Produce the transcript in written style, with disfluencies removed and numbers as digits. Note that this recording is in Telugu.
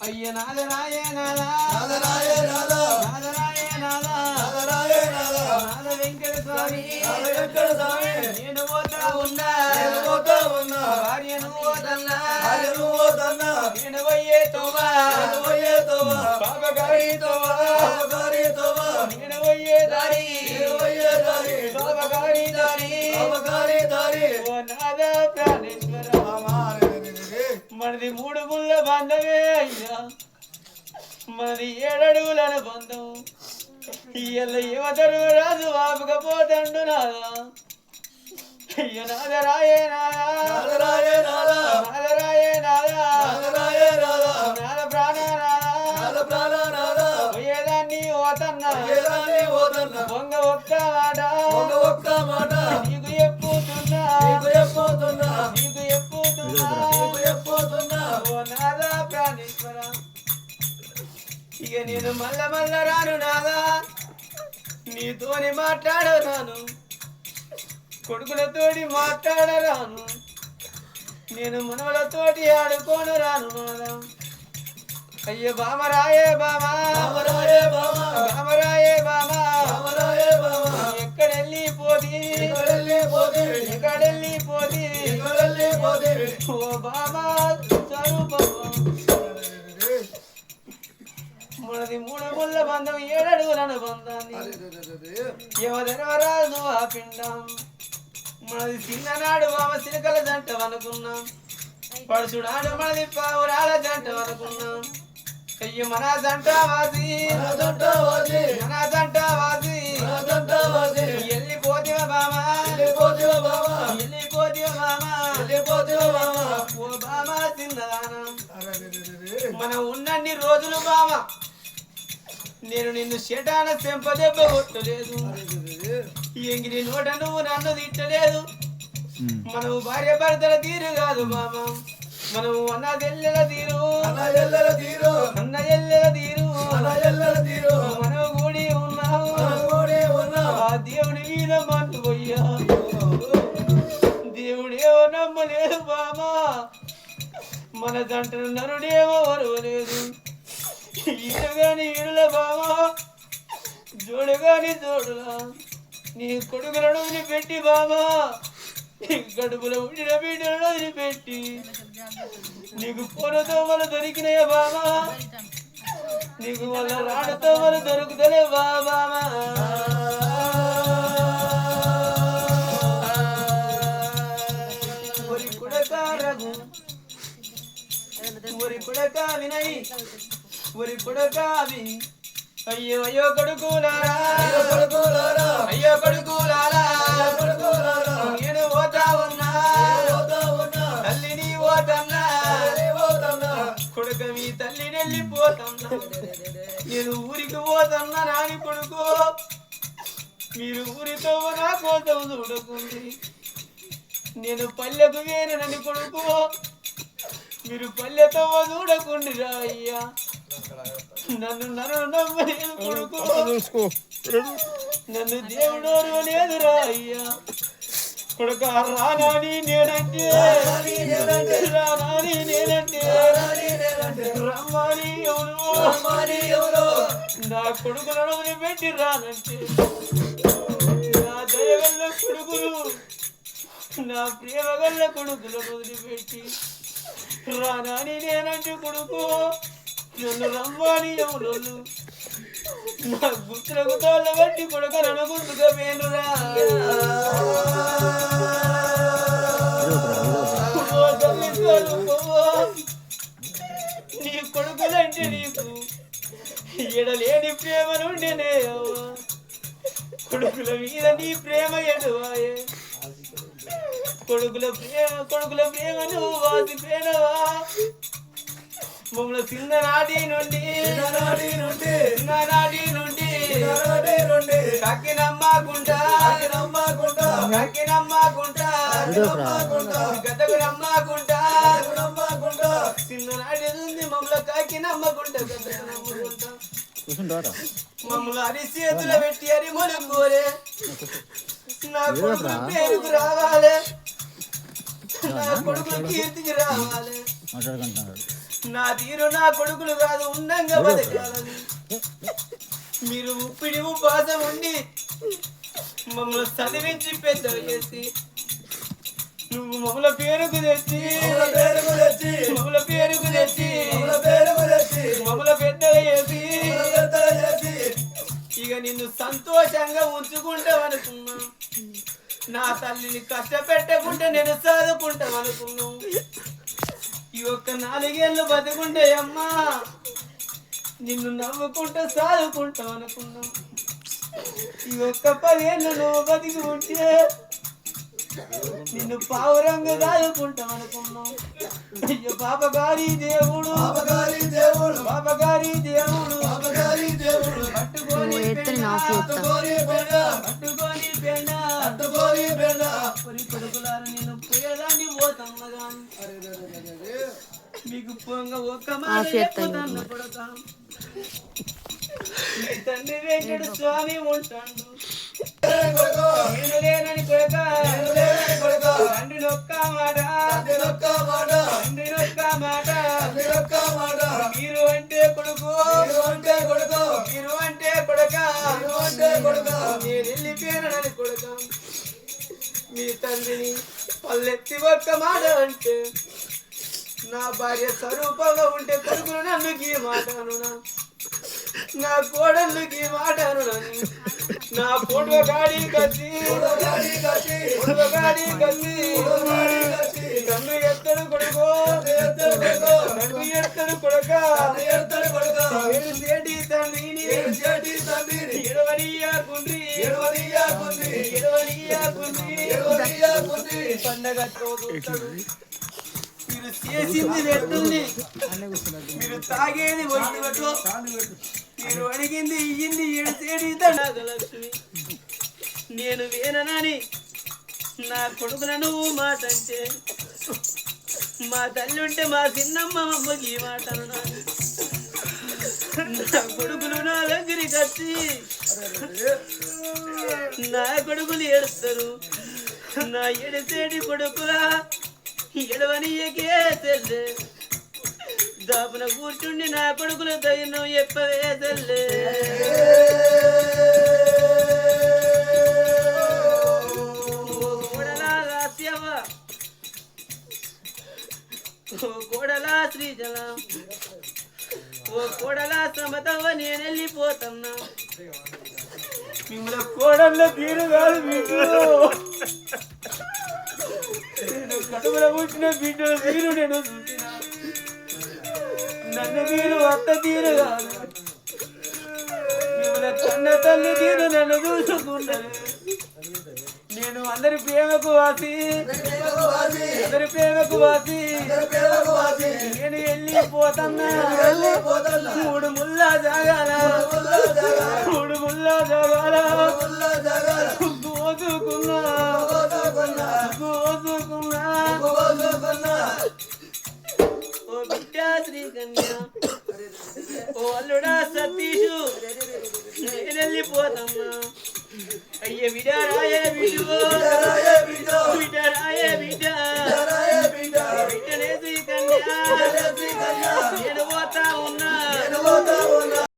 అయ్య నాదరాయే నాదా నాదరాయే నాదా నాదరాయే నాదా నాదరాయే నాదా నాద వెంకట స్వామి వెంకట స్వామి నేను పోతా ఉన్నా భార్యను పోతన్నా నేను పోయే తోవా బాబగారి తోవా నేను పోయే దారి బాబగారి దారి ఓ నాదా ప్రాణేశ్వర మనది 3 ముళ్ళ బంధమే అయ్యా మనది 7 అడుగుల బంధం ఇయ్యల యువతరు రాజు వాపకపోతండు నాదా అయ్య నాదరాయే నాదా నాదరాయే నాదా నాదరాయే నాదా నాదరాయే నాదా నాద ప్రాణ నాదా నాదా పోయేదాన్ని ఓతన్నా ఏదాన్ని పోతన్నా వంగ ఒక్క మాట నీకు చెప్పుతున్నా ఓ నాదా ప్రాణేశ్వర ఇక నేను మల్ల రాను నాదా నీతోని మాట్లాడరాను కొడుకులతోటి మాట్లాడరాను నేను మనవలతోటి ఆడుకోను రాను నాదా అయ్య బామరాయే బామా ఎక్కడెళ్ళి పోతి ఓ బామా స్వరూపమా మనది 3 ముళ్ళ బంధం 7 అడుగుల బంధాన్ని ఎవరెవరాదు ఆ పిండం మనది చిన్ననాడు బామ సిలకల జంట అనుకున్నాం పడుచుడాడు మనది పావురాల జంట అనుకున్నాం అయ్యో మన జంట వాసి వెళ్ళిపోతివా బామా ఓ బామా చిన్నదానా మనం ఉన్నన్ని రోజులు బామ నేను నిన్ను శటాన చెంపదెబ్బ కొట్టలేదు ఎంగిలి నోట నువ్వు నన్ను తిట్టలేదు మనము భార్య భర్తల తీరు కాదు బామ మనము అన్న ఎల్లెల తీరు మనము కూడి ఉన్నాము ఆ దేవుడి మీద మంటు పోయ్యా దేవుడేవో నమ్మలేదు బామా మన జంటను నరుడేమో వరవలేదు ఈడుగాని ఈడుల బామా జోడుగాని జోడులా నీ కొడుకులను వదిలిపెట్టి బామా నీ కడుపులో ఉండిన బిడ్డలను వదిలిపెట్టి నీకు పొరతో వాళ్ళు దొరికినాయా బామా నీకు వాళ్ళ రాడుతో వాళ్ళు దొరుకుతలే బామా ఒరి కొడక వినయ్ ఒరి కొడక అవి అయ్యో అయ్యో కొడుకులారా నేను పోతా ఉన్నా తల్లిని పోతన్నా కొడుక మీ తల్లిని వెళ్ళిపోతన్నా నేను ఊరికి పోతన్నా నాని కొడుకు మీరు ఊరితో నా కోసం చూడకుంది నేను పల్లెకు వేనని కొడుకు మీరు పల్లెతో చూడకుండిరా అయ్యా నన్ను నమ్మలేదు కొడుకు నన్ను దేవుడు లేదురా అయ్యా కొడుక రానాని నేనంటే రమ్మని ఎవరు నా కొడుకులను వదిలిపెట్టి రానంటే నా దయగల్ల కొడుకులు నా ప్రేమగల్ల కొడుకులను వదిలిపెట్టి రానాని నేనంటే కొడుకు నన్ను రమ్మని ఎవరు నా గుర్తులకు తోళ్ళ బట్టి కొడుకు నన్ను గుర్తుగా వేనురా నీ కొడుకులంటే నీకు ఎడలేని ప్రేమ నుండినే కొడుకుల మీద నీ ప్రేమ ఎడువాయే కొడుకుల ప్రేమ నువ్వు వాసిపోయినవా మమ్మల్ని చిన్ననాటి నుండి కక్కినమ్మకుంటా గతకు నమ్మకుంటా చిన్ననాటి నుండి మమ్మల్ని కాకినమ్మకుంటా గతకు నమ్మకుంటా మమ్మల్ని అరి చేతులు పెట్టి అరి మొలుకోరే నా కొడుకు పేరుకు రావాలి నా కొడుకు కీర్తికి రావాలి నా తీరు నా కొడుకులు కాదు ఉండంగా బతకాలని మీరు ఉప్పిడి ఉపాసం ఉండి మమ్మల్ని చదివించి పెద్ద చేసి నువ్వు మమ్మల పేరుకు తెచ్చి మమ్మల పేరుకు తెచ్చి మమ్మల పెద్దగా చేసి ఇక నిన్ను సంతోషంగా ఉంచుకుంటావనుకున్నా నా తల్లిని కష్టపెట్టకుంటే నేను చదువుకుంటామనుకున్నావు ఈ ఒక్క 4 ఏళ్ళు బతుకుంటే అమ్మా నిన్ను నవ్వుకుంటా చదువుకుంటాం అనుకున్నావు ఈ ఒక్క 10 ఏళ్ళు నువ్వు బతికి ఉంటే నిన్ను పావురంగా దాదుకుంటాం అనుకున్నాం అయ్యో పాపగారి దేవుడు పట్టుకొని కొడుకులారు నేను పోయేదాన్ని పోతమ్మ గాని మీకు పొంగ ఒక్క మాట చెప్పుతాను కొడుక మీ తండ్రి వెంకట స్వామి ఉంటాడు నేను లేనని కొడుక తండ్రి నొక్క మాట మీరు అంటే కొడుకు మీరు అంటే కొడుక నేను వెళ్ళిపోయానని కొడుక మీ తండ్రిని పల్లెత్తి ఒక్క మాట అంటే నా భార్య స్వరూపంగా ఉంటే కొడుకులు నన్నుకి మాట అనునా నా కోడళ్ళకి మాట అనునని నా ఫోటో గాడి కసి నన్ను ఎత్తడు కొడుకో నన్ను ఎత్తడు కొడుక ఏడి తండ్రిని ఎడవనియాకుండ్రి పండగ చూస్తాడు మీరు చేసింది పెట్టుంది మీరు తాగేది ఒట్టు మీరు అడిగింది ఇయ్యింది ఎడితేడి నాగలక్ష్మి నేను వేననని నా కొడుకులను మాట అంటే మా తల్లి ఉంటే మా చిన్నమ్మ అమ్మకి ఈ మాట అన్నాను నా కొడుకులు నా దగ్గరికి వచ్చి నా కొడుకులు ఏడుస్తారు నా ఎడితేడి కొడుకులా ఎడవనియకే తెల్లే దాపున కూర్చుండి నా కొడుకుల ధైర్యం ఎప్పవే తెల్లే కోడలా రాస్యవ ఓ కోడలా శ్రీజల ఓ కోడలా సమతవ నేను వెళ్ళిపోతున్నా మిమ్మల్ని కోడల్లో తీరు కాదు మీకు కడుపులో పుట్టిన బిడ్డల తీరు నేను చూసిన నన్ను తీరు అత్త తీరు కాదు మిమ్మల్ని కన్న తల్లి తీరు నన్ను చూసుకున్నాను నేను అందరి ప్రేమకు వాసి నేను వెళ్ళిపోతున్నా 3 ముల్లా జాగాల గోదుకున్నా ఓ బిడ్డా శ్రీకన్య ఓ అల్లుడా సతీషు నేను వెళ్ళిపోతమ్మా అయ్య విడారాయ బిడ్డనే శ్రీకన్య